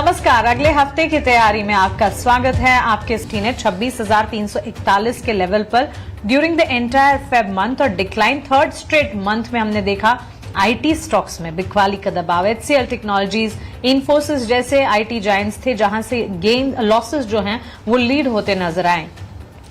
नमस्कार। अगले हफ्ते की तैयारी में आपका स्वागत है। आपके स्क्रीन है 26,341 के लेवल पर during the entire Feb month और डिक्लाइन थर्ड स्ट्रेट मंथ में हमने देखा आईटी स्टॉक्स में बिकवाली का दबाव। एचसीएल टेक्नोलॉजीज, इन्फोसिस जैसे आईटी जायंट्स थे जहां से गेन लॉसेस जो हैं वो लीड होते नजर आए।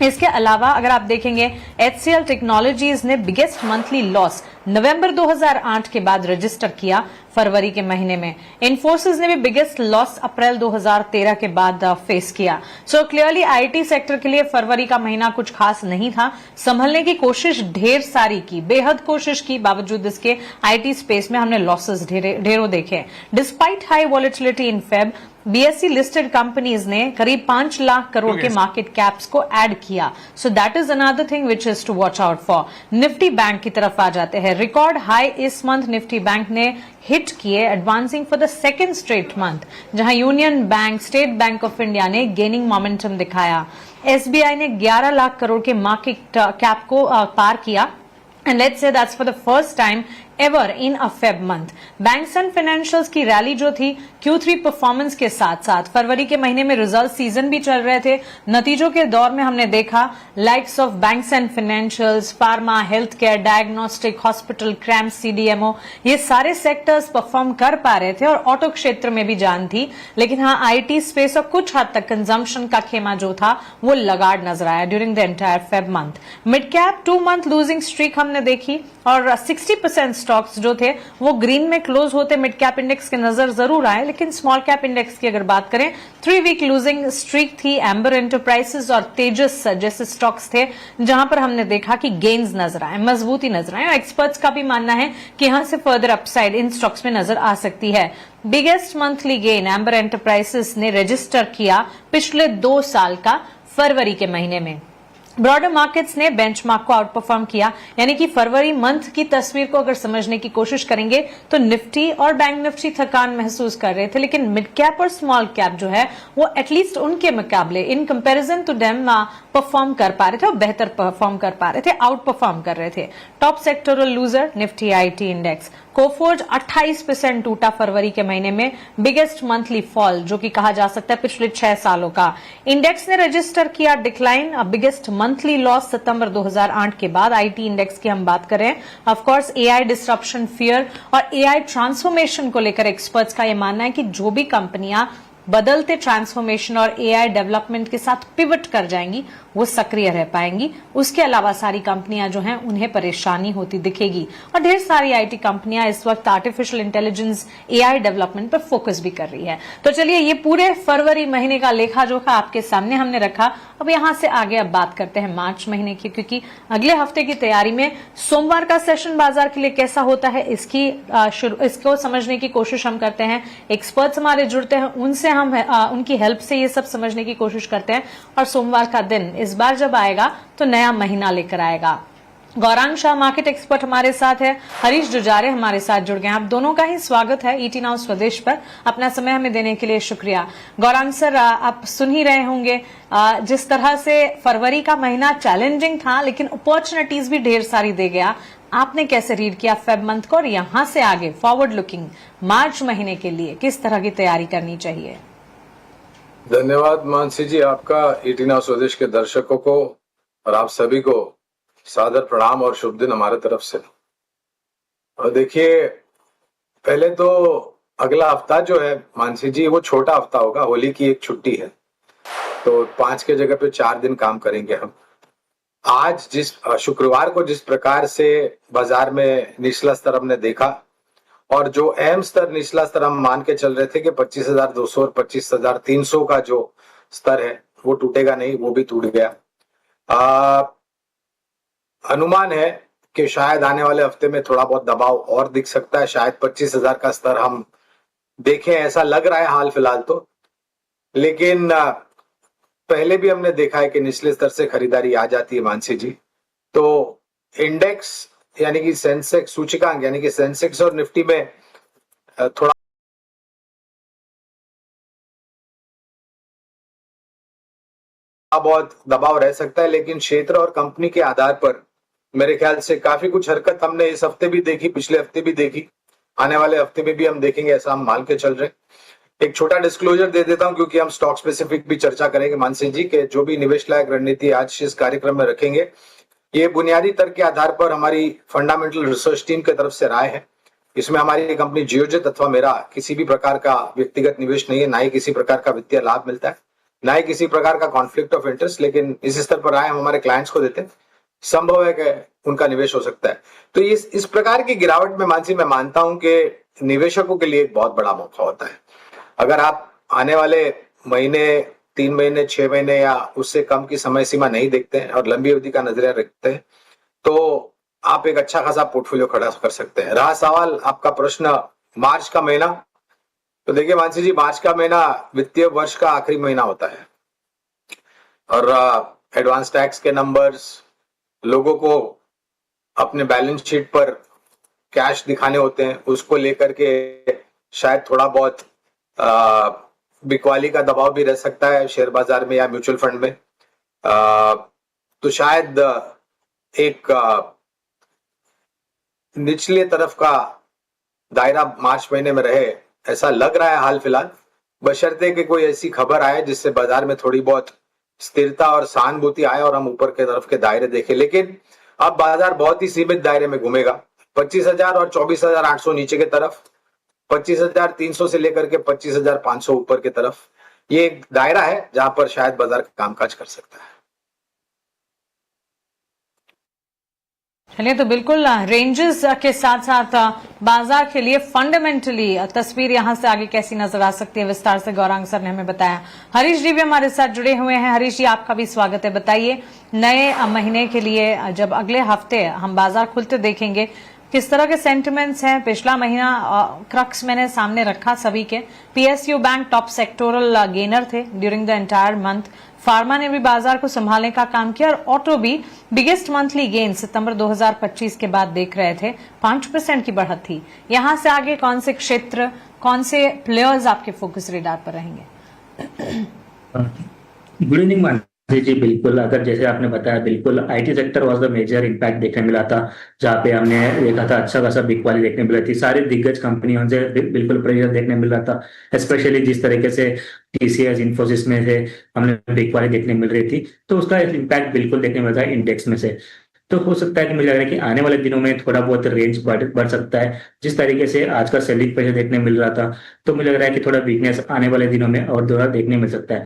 इसके अलावा अगर आप देखेंगे एचसीएल टेक्नोलॉजीज ने बिगेस्ट मंथली लॉस नवंबर 2008 के बाद रजिस्टर किया फरवरी के महीने में। इन्फोसिस ने भी बिगेस्ट लॉस अप्रैल 2013 के बाद फेस किया। सो क्लियरली आईटी सेक्टर के लिए फरवरी का महीना कुछ खास नहीं था। संभलने की कोशिश ढेर सारी की, बेहद कोशिश की, बावजूद इसके आईटी स्पेस में हमने लॉसेस ढेरों देखे। Despite high volatility in Feb, BSE listed companies ने करीब 5 लाख करोड़ के मार्केट कैप्स को ऐड किया। So that is another thing which is to watch out for. Nifty Bank की तरफ आ जाते हैं। रिकॉर्ड हाई इस मंथ निफ्टी बैंक ने हिट किए, advancing for the second straight month, जहां Union Bank, State Bank of India ने गेनिंग मोमेंटम दिखाया। एसबीआई ने 11 लाख करोड़ के मार्केट कैप को पार किया। And let's say that's for the first time ever in a Feb month. Banks and Financials की rally जो थी Q3 परफॉर्मेंस के साथ साथ फरवरी के महीने में रिजल्ट सीजन भी चल रहे थे। नतीजों के दौर में हमने देखा likes of banks and financials, pharma, health care, diagnostic, hospital, cramp, CDMO, ये सारे सेक्टर्स परफॉर्म कर पा रहे थे और ऑटो क्षेत्र में भी जान थी। लेकिन हाँ, आईटी स्पेस और कुछ हद तक कंजम्पशन का खेमा जो था वो लगाड़ नजर आया during the entire Feb month. Mid cap 2 month losing streak हमने देखी और 60% स्टॉक्स जो थे वो ग्रीन में क्लोज होते मिड कैप इंडेक्स के नजर जरूर आए। लेकिन स्मॉल कैप इंडेक्स की अगर बात करें 3 वीक लूजिंग स्ट्रीक थी। एम्बर एंटरप्राइजेस और तेजस जैसे स्टॉक्स थे जहां पर हमने देखा कि गेन्स नजर आए, मजबूती नजर आए और एक्सपर्ट्स का भी मानना है कि यहां से फर्दर अपसाइड इन स्टॉक्स में नजर आ सकती है। Biggest monthly gain amber enterprises ने रजिस्टर किया पिछले 2 साल का फरवरी के महीने में। ब्रॉडर मार्केट्स ने बेंचमार्क को आउट परफॉर्म किया, यानी कि फरवरी मंथ की तस्वीर को अगर समझने की कोशिश करेंगे तो निफ्टी और बैंक निफ्टी थकान महसूस कर रहे थे, लेकिन मिड कैप और स्मॉल कैप जो है वो एटलीस्ट उनके मुकाबले in comparison to them perform कर पा रहे थे और बेहतर परफॉर्म कर पा रहे थे, आउट परफॉर्म कर रहे थे। Top sectoral loser Nifty IT index. Coforge 28% टूटा फरवरी के महीने में, बिगेस्ट मंथली फॉल जो कि कहा जा सकता है पिछले 6 सालों का। इंडेक्स ने रजिस्टर किया डिक्लाइन, बिगेस्ट मंथली लॉस सितंबर 2008 के बाद। आईटी इंडेक्स की हम बात करें, of course AI disruption fear और एआई ट्रांसफॉर्मेशन को लेकर एक्सपर्ट्स का यह मानना है कि जो भी कंपनियां बदलते ट्रांसफॉर्मेशन और एआई डेवलपमेंट के साथ पिवट कर जाएंगी वो सक्रिय रह पाएंगी। उसके अलावा सारी कंपनियां जो हैं उन्हें परेशानी होती दिखेगी और ढेर सारी आईटी कंपनियां इस वक्त आर्टिफिशियल इंटेलिजेंस, एआई डेवलपमेंट पर फोकस भी कर रही है। तो चलिए, ये पूरे फरवरी महीने का लेखा जोखा आपके सामने हमने रखा। अब यहां से आगे अब बात करते हैं मार्च महीने की, क्योंकि अगले हफ्ते की तैयारी में सोमवार का सेशन बाजार के लिए कैसा होता है इसको समझने की कोशिश हम करते हैं। एक्सपर्ट्स हमारे जुड़ते हैं, उनसे हम उनकी हेल्प से ये सब समझने की कोशिश करते हैं और सोमवार का दिन इस बार जब आएगा तो नया महीना लेकर आएगा। गौरांग शाह मार्केट एक्सपर्ट हमारे साथ है, हरीश जुजारे हमारे साथ जुड़ गए हैं। आप दोनों का ही स्वागत है ईटी नाउ स्वदेश पर। अपना समय हमें देने के लिए शुक्रिया। गौरांग सर, आप सुन ही रहे होंगे जिस तरह से फरवरी का महीना चैलेंजिंग था लेकिन अपॉर्चुनिटीज भी ढेर सारी दे गया। आपने कैसे रीड किया फेब मंथ को और यहां से आगे फॉरवर्ड लुकिंग मार्च महीने के लिए किस तरह की तैयारी करनी चाहिए? धन्यवाद मानसी जी, आपका ईटी नाउ स्वदेश के दर्शकों को और आप सभी को सादर प्रणाम और शुभ दिन हमारे तरफ से। और देखिए, पहले तो अगला हफ्ता जो है मानसी जी वो छोटा हफ्ता होगा, होली की एक छुट्टी है, तो 5 के जगह पे 4 दिन काम करेंगे हम। आज जिस शुक्रवार को जिस प्रकार से बाजार में निचला स्तर हमने देखा और जो अहम स्तर निचला स्तर हम मान के चल रहे थे कि 25,200 और 25,300 का जो स्तर है वो टूटेगा नहीं, वो भी टूट गया। अनुमान है कि शायद आने वाले हफ्ते में थोड़ा बहुत दबाव और दिख सकता है, शायद 25,000 का स्तर हम देखें, ऐसा लग रहा है हाल फिलहाल तो। लेकिन पहले भी हमने देखा है कि निचले स्तर से खरीदारी आ जाती है मानसी जी। तो इंडेक्स यानी कि सेंसेक्स सूचकांक यानी कि सेंसेक्स और निफ्टी में थोड़ा बहुत दबाव रह सकता है, लेकिन क्षेत्र और कंपनी के आधार पर मेरे ख्याल से काफी कुछ हरकत हमने इस हफ्ते भी देखी, पिछले हफ्ते भी देखी, आने वाले हफ्ते में भी हम देखेंगे, ऐसा हम मान के चल रहे हैं। एक छोटा डिस्क्लोजर दे देता हूं क्योंकि हम स्टॉक स्पेसिफिक भी चर्चा करेंगे मानसी जी के जो भी निवेश लायक रणनीति आज इस कार्यक्रम में रखेंगे ये बुनियादी तर्क के आधार पर हमारी फंडामेंटल रिसर्च टीम की तरफ से राय है। इसमें हमारी कंपनी जियोजेट अथवा मेरा किसी भी प्रकार का व्यक्तिगत निवेश नहीं है, ना ही किसी प्रकार का वित्तीय लाभ मिलता है, ना ही किसी प्रकार का कॉन्फ्लिक्ट ऑफ इंटरेस्ट, लेकिन इस स्तर पर राय हम हमारे क्लाइंट्स को देते हैं, संभव है कि उनका निवेश हो सकता है। तो इस प्रकार की गिरावट में मानसी मैं मानता हूं कि निवेशकों के लिए एक बहुत बड़ा मौका होता है। अगर आप आने वाले महीने 3 महीने 6 महीने या उससे कम की समय सीमा नहीं देखते हैं और लंबी अवधि का नजरिया रखते हैं तो आप एक अच्छा खासा पोर्टफोलियो खड़ा कर सकते हैं। रहा सवाल आपका प्रश्न मार्च का महीना, तो देखिए मानसी जी मार्च का महीना वित्तीय वर्ष का आखिरी महीना होता है और एडवांस टैक्स के नंबर्स, लोगों को अपने बैलेंस शीट पर कैश दिखाने होते हैं, उसको लेकर के शायद थोड़ा बहुत बिकवाली का दबाव भी रह सकता है शेयर बाजार में या म्यूचुअल फंड में। तो शायद एक निचले तरफ का दायरा मार्च महीने में रहे ऐसा लग रहा है हाल फिलहाल, बशर्ते कि कोई ऐसी खबर आए जिससे बाजार में थोड़ी बहुत स्थिरता और सहानुभूति आए और हम ऊपर के तरफ के दायरे देखें। लेकिन अब बाजार बहुत ही सीमित दायरे में घूमेगा, 25,000 और 24,800 नीचे की तरफ, 25,300 से लेकर के 25,500 ऊपर की तरफ, ये एक दायरा है जहां पर शायद बाजार कामकाज कर सकता है। चलिए, तो बिल्कुल रेंजेस के साथ साथ बाजार के लिए फंडामेंटली तस्वीर यहां से आगे कैसी नजर आ सकती है, विस्तार से गौरांग सर ने हमें बताया। हरीश जी भी हमारे साथ जुड़े हुए हैं। हरीश जी, आपका भी स्वागत है। बताइए, नए महीने के लिए जब अगले हफ्ते हम बाजार खुलते देखेंगे, किस तरह के सेंटिमेंट्स हैं? पिछला महीना क्रक्स मैंने सामने रखा सभी के। PSU bank top sectoral gainer थे during the entire month. Pharma ने भी बाजार को संभालने का काम किया और ऑटो भी बिगेस्ट मंथली गेन सितंबर 2025 के बाद देख रहे थे। 5% की बढ़त थी। यहां से आगे कौन से क्षेत्र, कौन से प्लेयर्स आपके फोकस रेडार पर रहेंगे? गुड इवनिंग मान जी, बिल्कुल। अगर जैसे आपने बताया, बिल्कुल IT sector was the major impact देखने मिला था, जहाँ पे हमने देखा था अच्छा खासा बिकवाली देखने मिला थी। सारी दिग्गज कंपनियों से बिल्कुल प्रेशर देखने मिल रहा था, स्पेशली जिस तरीके से टीसीएस, इन्फोसिस में से हमने बिकवाली देखने मिल रही थी, तो उसका इम्पैक्ट बिल्कुल देखने मिल रहा है इंडेक्स में से। तो हो सकता है कि मुझे लग रहा है कि आने वाले दिनों में थोड़ा बहुत रेंज बढ़ सकता है। जिस तरीके से आज का सेलिंग प्रेशर देखने मिल रहा था, तो मुझे लग रहा है कि थोड़ा वीकनेस आने वाले दिनों में और दोबारा देखने मिल सकता है।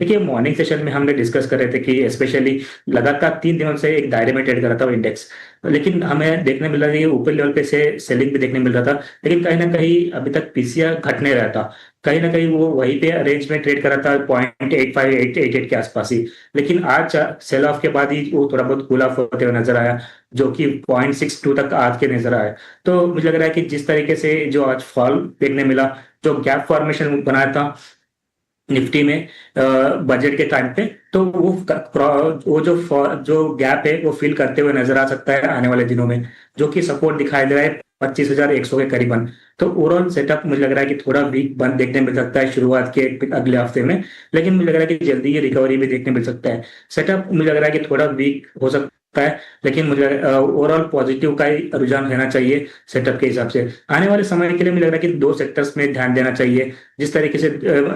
देखिए, मॉर्निंग सेशन में हमने डिस्कस कर रहे थे कि स्पेशली लगातार 3 दिनों से एक दायरे में ट्रेड कर रहा था इंडेक्स, लेकिन हमें देखने मिल रहा था कि ऊपर लेवल पे से सेलिंग भी देखने मिल रहा था, लेकिन कहीं ना कहीं अभी तक पीसीआर घटने रहा था। कहीं ना कहीं वो वहीं पे रेंज में ट्रेड कर रहा था 0.85-88 के आसपास ही। लेकिन आज सेल ऑफ के बाद ही वो थोड़ा बहुत कूल ऑफ होते हुए नजर आया, जो कि 0.62 तक आज के नजर आया। तो मुझे लग रहा है कि जिस तरीके से जो आज फॉल देखने मिला, जो गैप फॉर्मेशन बनाया था निफ्टी में बजट के टाइम पे, तो वो जो गैप है वो फिल करते हुए नजर आ सकता है आने वाले दिनों में, जो कि सपोर्ट दिखाई दे रहा है 25,100 के करीबन। तो ओवरऑल सेटअप मुझे लग रहा है कि थोड़ा वीक बंद देखने मिल सकता है शुरुआत के अगले हफ्ते में, लेकिन मुझे लग रहा है कि जल्दी ये रिकवरी भी देखने मिल सकता है। सेटअप मुझे लग रहा है कि थोड़ा वीक हो सकता है, लेकिन मुझे ओवरऑल पॉजिटिव का ही रुझान रहना चाहिए सेटअप के हिसाब से। आने वाले समय के लिए मुझे लग रहा है कि 2 सेक्टर्स में ध्यान देना चाहिए। जिस तरीके से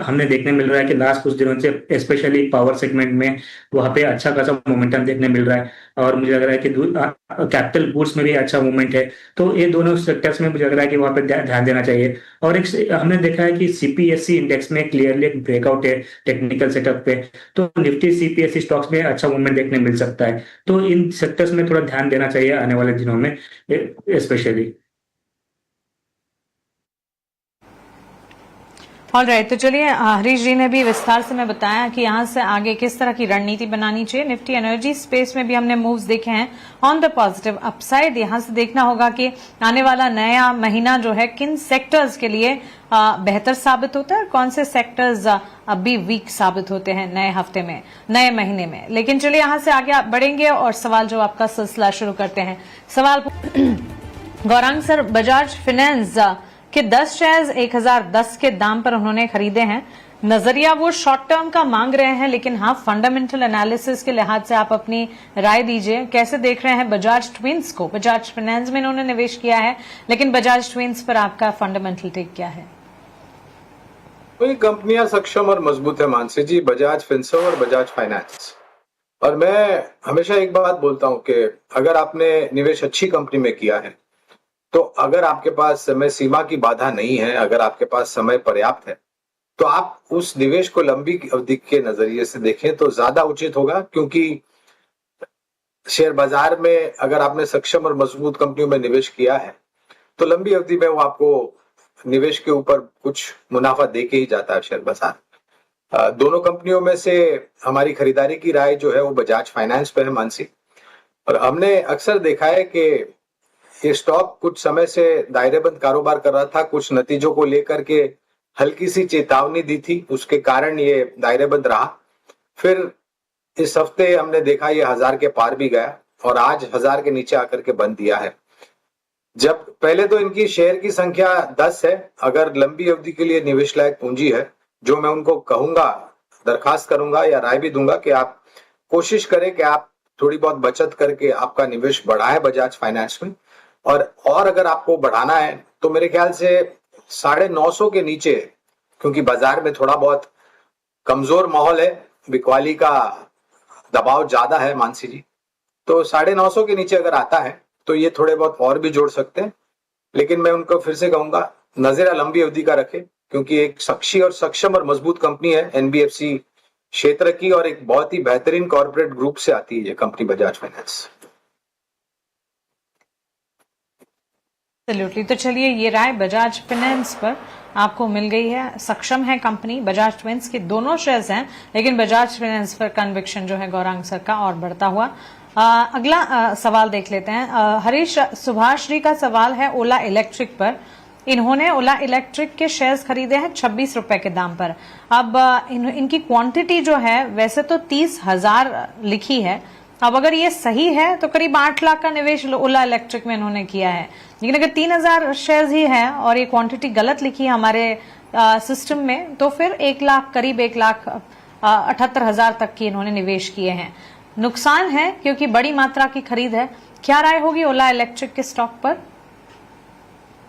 हमने देखने मिल रहा है कि लास्ट कुछ दिनों से स्पेशली पावर सेगमेंट में वहां पे अच्छा खासा मोमेंटम देखने मिल रहा है, और मुझे लग रहा है कि कैपिटल गुड्स में भी अच्छा मूवमेंट है। तो ये दोनों सेक्टर्स में मुझे लग रहा है कि वहां पे ध्यान देना चाहिए। और एक हमने देखा है कि सीपीएससी इंडेक्स में क्लियरली एक ब्रेकआउट है टेक्निकल सेटअप पे, तो निफ्टी सीपीएससी स्टॉक्स में अच्छा मूवमेंट देखने मिल सकता है। तो इन सेक्टर्स में थोड़ा ध्यान देना चाहिए आने वाले दिनों में स्पेशली। ऑलराइट, तो चलिए, हरीश जी ने भी विस्तार से मैं बताया कि यहां से आगे किस तरह की रणनीति बनानी चाहिए। निफ्टी एनर्जी स्पेस में भी हमने मूव्स देखे हैं ऑन द पॉजिटिव अपसाइड। यहां से देखना होगा कि आने वाला नया महीना जो है किन सेक्टर्स के लिए बेहतर साबित होता है और कौन से सेक्टर्स अभी वीक साबित होते हैं नए हफ्ते में, नए महीने में। लेकिन चलिए, यहां से आगे बढ़ेंगे और सवाल जवाब का सिलसिला शुरू करते हैं। सवाल गौरांग सर, बजाज फाइनेंस कि 10 शेयर्स 1010 के दाम पर उन्होंने खरीदे हैं। नजरिया वो शॉर्ट टर्म का मांग रहे हैं, लेकिन हाँ, फंडामेंटल एनालिसिस के लिहाज से आप अपनी राय दीजिए। कैसे देख रहे हैं बजाज ट्विंस को? बजाज फाइनेंस में इन्होंने निवेश किया है, लेकिन बजाज ट्विंस पर आपका फंडामेंटल टेक क्या है? तो ये कंपनियां सक्षम और मजबूत है मानसी जी, बजाज फिनसर्व और बजाज फाइनेंस। और मैं हमेशा एक बात बोलता हूं कि अगर आपने निवेश अच्छी कंपनी में किया है, तो अगर आपके पास समय सीमा की बाधा नहीं है, अगर आपके पास समय पर्याप्त है, तो आप उस निवेश को लंबी अवधि के नजरिए से देखें तो ज्यादा उचित होगा। क्योंकि शेयर बाजार में अगर आपने सक्षम और मजबूत कंपनियों में निवेश किया है, तो लंबी अवधि में वो आपको निवेश के ऊपर कुछ मुनाफा दे के ही जाता है शेयर बाजार। दोनों कंपनियों में से हमारी खरीदारी की राय जो है वो बजाज फाइनेंस पे है मानसी। और हमने अक्सर देखा है कि ये स्टॉक कुछ समय से दायरेबंद कारोबार कर रहा था, कुछ नतीजों को लेकर के हल्की सी चेतावनी दी थी, उसके कारण ये दायरेबंद रहा। फिर इस हफ्ते हमने देखा ये 1000 के पार भी गया और आज 1000 के नीचे आकर के बंद दिया है। जब पहले तो इनकी शेयर की संख्या 10 है, अगर लंबी अवधि के लिए निवेश लायक पूंजी है, जो मैं उनको कहूंगा, दरखास्त करूंगा या राय भी दूंगा कि आप कोशिश करें कि आप थोड़ी बहुत बचत करके आपका निवेश बढ़ाएं बजाज फाइनेंस में। और अगर आपको बढ़ाना है तो मेरे ख्याल से 950 के नीचे, क्योंकि बाजार में थोड़ा बहुत कमजोर माहौल है, बिकवाली का दबाव ज्यादा है मानसी जी, तो 950 के नीचे अगर आता है तो ये थोड़े बहुत और भी जोड़ सकते हैं। लेकिन मैं उनको फिर से कहूंगा, नजरिया लंबी अवधि का रखें, क्योंकि एक सक्षम और मजबूत कंपनी है एनबीएफसी क्षेत्र की, और एक बहुत ही बेहतरीन कॉर्पोरेट ग्रुप से आती है ये कंपनी बजाज फाइनेंस। एब्सोल्युटली। तो चलिए, ये राय बजाज फाइनेंस पर आपको मिल गई है। सक्षम है कंपनी, बजाज ट्विंस के दोनों शेयर्स हैं, लेकिन बजाज फाइनेंस पर कन्विक्शन जो है गौरांग सर का और बढ़ता हुआ। अगला सवाल देख लेते हैं। हरीश सुभाष जी का सवाल है ओला इलेक्ट्रिक पर। इन्होंने ओला इलेक्ट्रिक के शेयर्स खरीदे हैं 26 रुपए के दाम पर। अब इनकी क्वांटिटी जो है वैसे तो 30,000 लिखी है। अब अगर ये सही है तो करीब 8 लाख का निवेश ओला इलेक्ट्रिक में इन्होंने किया है, लेकिन अगर 3,000 शेयर्स ही है और ये क्वांटिटी गलत लिखी है हमारे सिस्टम में, तो फिर 1 लाख, करीब 1,78,000 तक की इन्होंने निवेश किए हैं। नुकसान है क्योंकि बड़ी मात्रा की खरीद है। क्या राय होगी ओला इलेक्ट्रिक के स्टॉक पर?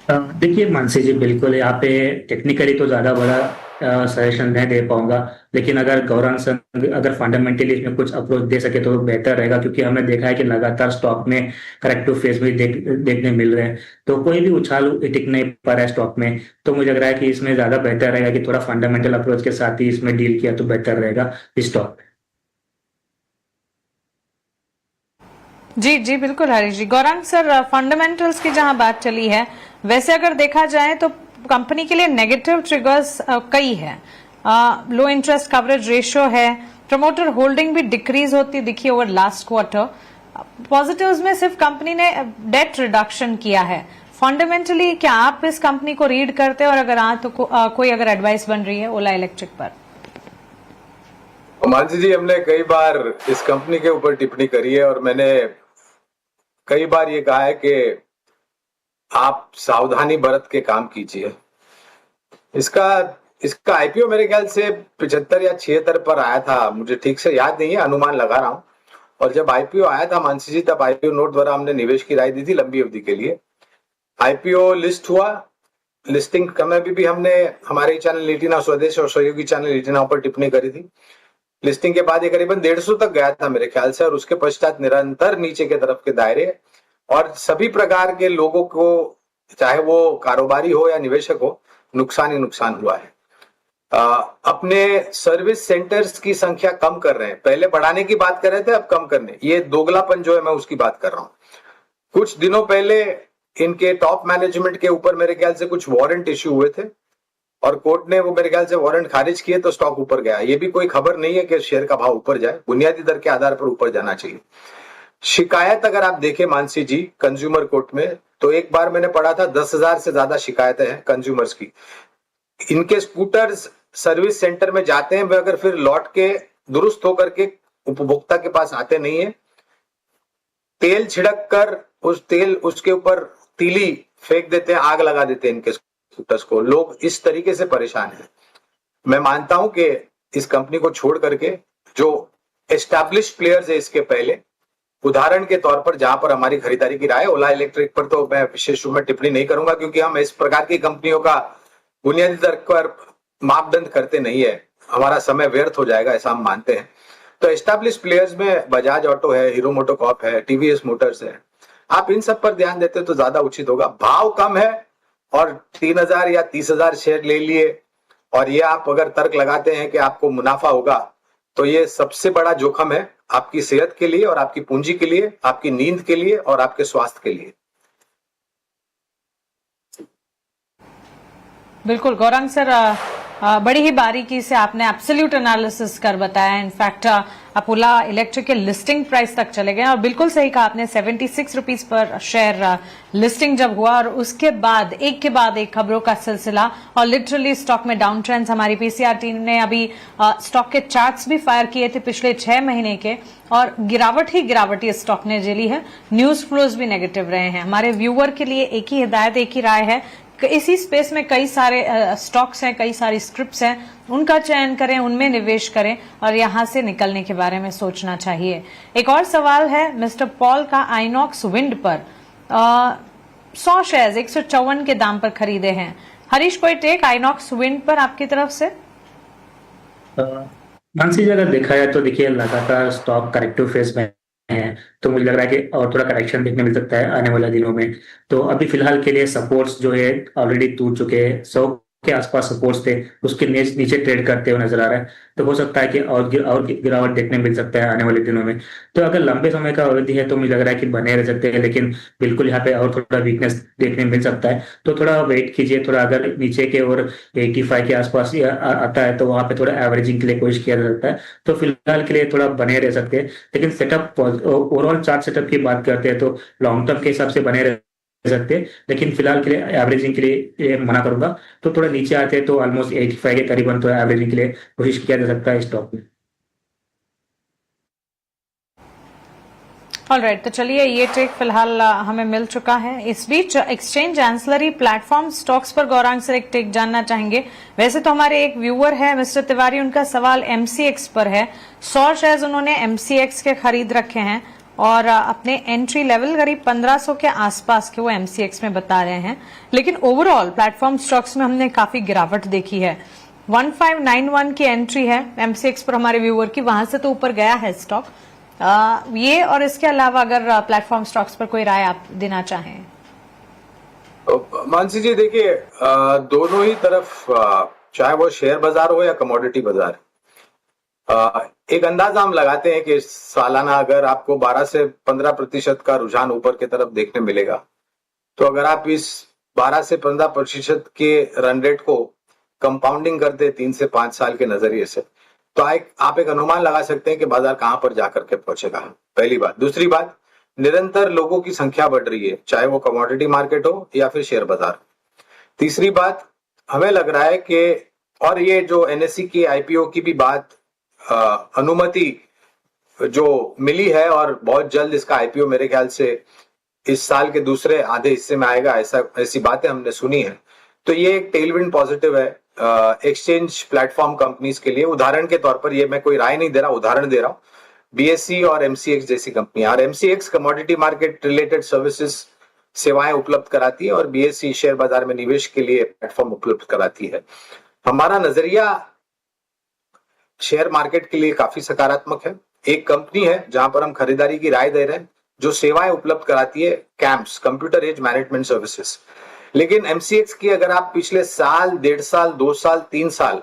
देखिए मानसी जी, बिल्कुल यहाँ पे टेक्निकली तो ज्यादा बड़ा सजेशन नहीं दे पाऊंगा, लेकिन अगर गौरांग सर अगर फंडामेंटली इसमें कुछ अप्रोच दे सके तो बेहतर रहेगा, क्योंकि हमने देखा है कि लगातार स्टॉक में करेक्टिव फेज भी देखने मिल रहे हैं, तो कोई भी उछाल टिक नहीं पा रहा है स्टॉक में। तो मुझे लग रहा है कि इसमें ज्यादा बेहतर रहेगा कि थोड़ा फंडामेंटल अप्रोच के साथ ही इसमें डील किया तो बेहतर रहेगा स्टॉक। जी जी बिल्कुल हरीश जी। गौरांग सर, फंडामेंटल्स की जहां बात चली है, वैसे अगर देखा जाए तो कंपनी के लिए नेगेटिव ट्रिगर्स कई है। लो इंटरेस्ट कवरेज रेशियो है, प्रमोटर होल्डिंग भी डिक्रीज होती दिखी ओवर लास्ट क्वार्टर। पॉजिटिव्स में सिर्फ कंपनी ने डेट रिडक्शन किया है। फंडामेंटली क्या आप इस कंपनी को रीड करते हैं, और अगर तो कोई अगर एडवाइस बन रही है ओला इलेक्ट्रिक पर? मानसी जी, हमने कई बार इस कंपनी के ऊपर टिप्पणी करी है और मैंने कई बार ये कहा है कि आप सावधानी बरत के काम कीजिए। इसका आईपीओ मेरे ख्याल से 75 या 76 पर आया था, मुझे ठीक से याद नहीं है, अनुमान लगा रहा हूं। और जब आईपीओ आया था मानसी जी, तब आईपीओ नोट द्वारा हमने निवेश की राय दी थी लंबी अवधि के लिए। आईपीओ लिस्ट हुआ, लिस्टिंग समय भी हमने हमारे चैनल लिटिना स्वदेश और सहयोगी चैनल लिटिना पर टिप्पणी करी थी। लिस्टिंग के बाद ये करीबन 150 तक गया था मेरे ख्याल से, और उसके पश्चात निरंतर नीचे के तरफ के दायरे, और सभी प्रकार के लोगों को, चाहे वो कारोबारी हो या निवेशक हो, नुकसान ही नुकसान हुआ है। अपने सर्विस सेंटर्स की संख्या कम कर रहे हैं, पहले बढ़ाने की बात कर रहे थे, अब कम करने, ये दोगलापन जो है मैं उसकी बात कर रहा हूं। कुछ दिनों पहले इनके टॉप मैनेजमेंट के ऊपर मेरे ख्याल से कुछ वारंट इश्यू हुए थे, और कोर्ट ने वो मेरे ख्याल से वारंट खारिज किए, तो स्टॉक ऊपर गया। ये भी कोई खबर नहीं है कि शेयर का भाव ऊपर जाए, बुनियादी दर के आधार पर ऊपर जाना चाहिए। शिकायत अगर आप देखें मानसी जी कंज्यूमर कोर्ट में, तो एक बार मैंने पढ़ा था 10,000 से ज्यादा शिकायतें हैं कंज्यूमर्स की। इनके स्कूटर्स सर्विस सेंटर में जाते हैं, वे अगर फिर लौट के दुरुस्त होकर के उपभोक्ता के पास आते नहीं है, तेल छिड़क कर उस तेल उसके ऊपर तीली फेंक देते हैं, आग लगा देते हैं इनके स्कूटर्स को। लोग इस तरीके से परेशान हैं। मैं मानता हूं कि इस कंपनी को छोड़ करके जो एस्टैब्लिश प्लेयर्स है इसके पहले, उदाहरण के तौर पर जहां पर हमारी खरीदारी की राय, ओला इलेक्ट्रिक पर तो मैं विशेष रूप में टिप्पणी नहीं करूंगा, क्योंकि हम इस प्रकार की कंपनियों का बुनियादी दर पर मापदंड करते नहीं है, हमारा समय व्यर्थ हो जाएगा ऐसा हम मानते हैं। तो एस्टैब्लिश प्लेयर्स में बजाज ऑटो है, हीरो मोटोकॉर्प है, टीवीएस मोटर्स है, आप इन सब पर ध्यान देते तो ज्यादा उचित होगा। भाव कम है और 3,000 या 30,000 शेयर ले लिए और ये आप अगर तर्क लगाते हैं कि आपको मुनाफा होगा, तो ये सबसे बड़ा जोखिम है आपकी सेहत के लिए और आपकी पूंजी के लिए, आपकी नींद के लिए और आपके स्वास्थ्य के लिए। बिल्कुल गौरांग सर, बड़ी ही बारीकी से आपने एब्सोल्यूट एनालिसिस कर बताया। इनफैक्ट अपोला इलेक्ट्रिक के लिस्टिंग प्राइस तक चले गए और बिल्कुल सही कहा आपने, 76 रुपीज पर शेयर लिस्टिंग जब हुआ और उसके बाद एक के बाद एक खबरों का सिलसिला और लिटरली स्टॉक में डाउन ट्रेंड्स। हमारी पीसीआर टीम ने अभी स्टॉक के चार्ट्स भी फायर किए थे पिछले 6 महीने के और गिरावट ही गिरावट ये स्टॉक ने झेली है। न्यूज फ्लोज भी नेगेटिव रहे हैं। हमारे व्यूअर के लिए एक ही हिदायत, एक ही राय है, इसी स्पेस में कई सारे स्टॉक्स हैं, कई सारी स्क्रिप्ट्स हैं, उनका चयन करें, उनमें निवेश करें और यहां से निकलने के बारे में सोचना चाहिए। एक और सवाल है मिस्टर पॉल का, आइनॉक्स विंड पर 100 शेयर्स 154 के दाम पर खरीदे हैं। हरीश, कोई टेक आइनॉक्स विंड पर आपकी तरफ से? मानसी जी, अगर देखा जाए तो देखिए लगातार स्टॉक करेक्टिव फेज में है, तो मुझे लग रहा है कि और थोड़ा करेक्शन देखने मिल सकता है आने वाले दिनों में। तो अभी फिलहाल के लिए सपोर्ट्स जो है ऑलरेडी टूट चुके हैं, 100 के आसपास सपोर्ट्स थे, उसके नीचे ट्रेड करते हुए नजर आ रहा है। तो हो सकता है कि और गिरावट देखने मिल सकता है आने वाले दिनों में। तो अगर लंबे समय का अवधि है तो मुझे लग रहा है कि बने रह सकते हैं, लेकिन बिल्कुल यहाँ पे और थोड़ा वीकनेस देखने मिल सकता है। तो थोड़ा वेट कीजिए, थोड़ा अगर नीचे के और 85 के आसपास आता है तो वहां पे थोड़ा एवरेजिंग के लिए कोशिश किया जा सकता है। तो फिलहाल के लिए थोड़ा बने रह सकते हैं, लेकिन सेटअप ओवरऑल चार्ट सेटअप की बात करते हैं तो लॉन्ग टर्म के हिसाब से बने रह सकते हैं, लेकिन फिलहाल के लिए एवरेजिंग के लिए ये मना करूंगा। तो थोड़ा नीचे आते हैं तो ऑलमोस्ट 85 के करीबन तो एवरेजिंग के लिए कोशिश किया जा सकता है स्टॉक में। ऑलराइट, तो चलिए ये टेक फिलहाल हमें मिल चुका है। इस बीच एक्सचेंज एंसिलरी प्लेटफॉर्म स्टॉक्स पर गौरांग सर एक टेक जानना चाहेंगे। वैसे तो हमारे एक व्यूअर है मिस्टर तिवारी, उनका सवाल एमसीएक्स पर है। 100 शेयर्स उन्होंने एमसीएक्स के खरीद रखे हैं और अपने एंट्री लेवल करीब 1500 के आसपास के वो एमसीएक्स में बता रहे हैं, लेकिन ओवरऑल प्लेटफॉर्म स्टॉक्स में हमने काफी गिरावट देखी है। 1591 की एंट्री है एमसीएक्स पर हमारे व्यूअर की, वहां से तो ऊपर गया है स्टॉक। ये और इसके अलावा अगर प्लेटफॉर्म स्टॉक्स पर कोई राय आप देना चाहें? मानसी जी देखिए, दोनों ही तरफ चाहे वो शेयर बाजार हो या कमोडिटी बाजार, एक अंदाजा हम लगाते हैं कि सालाना अगर आपको 12 से 15% का रुझान ऊपर की तरफ देखने मिलेगा, तो अगर आप इस 12 से 15% के रन रेट को कंपाउंडिंग करते 3 से 5 साल के नजरिए से, तो आप एक अनुमान लगा सकते हैं कि बाजार कहां पर जाकर के पहुंचेगा। पहली बात। दूसरी बात, निरंतर लोगों की संख्या बढ़ रही है, चाहे वो कमोडिटी मार्केट हो या फिर शेयर बाजार। तीसरी बात, हमें लग रहा है कि और ये जो एनएससी की आईपीओ की भी बात अनुमति जो मिली है और बहुत जल्द इसका आईपीओ मेरे ख्याल से इस साल के दूसरे आधे हिस्से में आएगा, ऐसी बातें हमने सुनी है। तो ये एक टेलविंड पॉजिटिव है एक्सचेंज प्लेटफॉर्म कंपनीज के लिए। उदाहरण के तौर पर, ये मैं कोई राय नहीं दे रहा, उदाहरण दे रहा हूं, बीएससी और एमसीएक्स जैसी कंपनियां। और MCX commodity market related services सेवाएं उपलब्ध कराती है और बीएससी शेयर बाजार में निवेश के लिए प्लेटफॉर्म उपलब्ध कराती है। हमारा नजरिया शेयर मार्केट के लिए काफी सकारात्मक है। एक कंपनी है जहां पर हम खरीदारी की राय दे रहे हैं जो सेवाएं उपलब्ध कराती है, CAMS, computer age management services. लेकिन एमसीएक्स की अगर आप पिछले साल, 1.5 साल, 2 साल, 3 साल,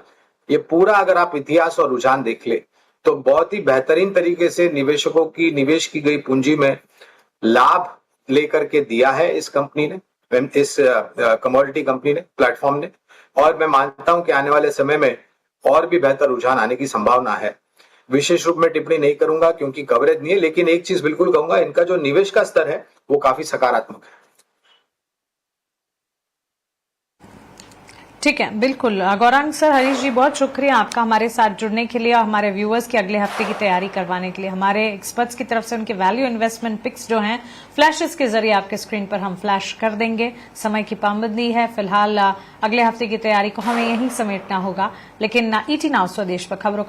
ये पूरा अगर आप इतिहास और रुझान देख ले, तो बहुत ही बेहतरीन तरीके से निवेशकों की निवेश की गई पूंजी में लाभ लेकर के दिया है इस कंपनी ने, इस कमोडिटी कंपनी ने, प्लेटफॉर्म ने। और मैं मानता हूं कि आने वाले समय में और भी बेहतर रुझान आने की संभावना है। विशेष रूप में टिप्पणी नहीं करूंगा क्योंकि कवरेज नहीं है, लेकिन एक चीज बिल्कुल कहूंगा, इनका जो निवेश का स्तर है वो काफी सकारात्मक है। ठीक है, बिल्कुल गौरांग सर। हरीश जी, बहुत शुक्रिया आपका हमारे साथ जुड़ने के लिए और हमारे व्यूअर्स के अगले हफ्ते की तैयारी करवाने के लिए। हमारे एक्सपर्ट्स की तरफ से उनके वैल्यू इन्वेस्टमेंट पिक्स जो हैं फ्लैशेस के जरिए आपके स्क्रीन पर हम फ्लैश कर देंगे। समय की पाबंदी है, फिलहाल अगले हफ्ते की तैयारी को हमें यहीं समेटना होगा, लेकिन ईटी नाउ स्वदेश पर खबरों का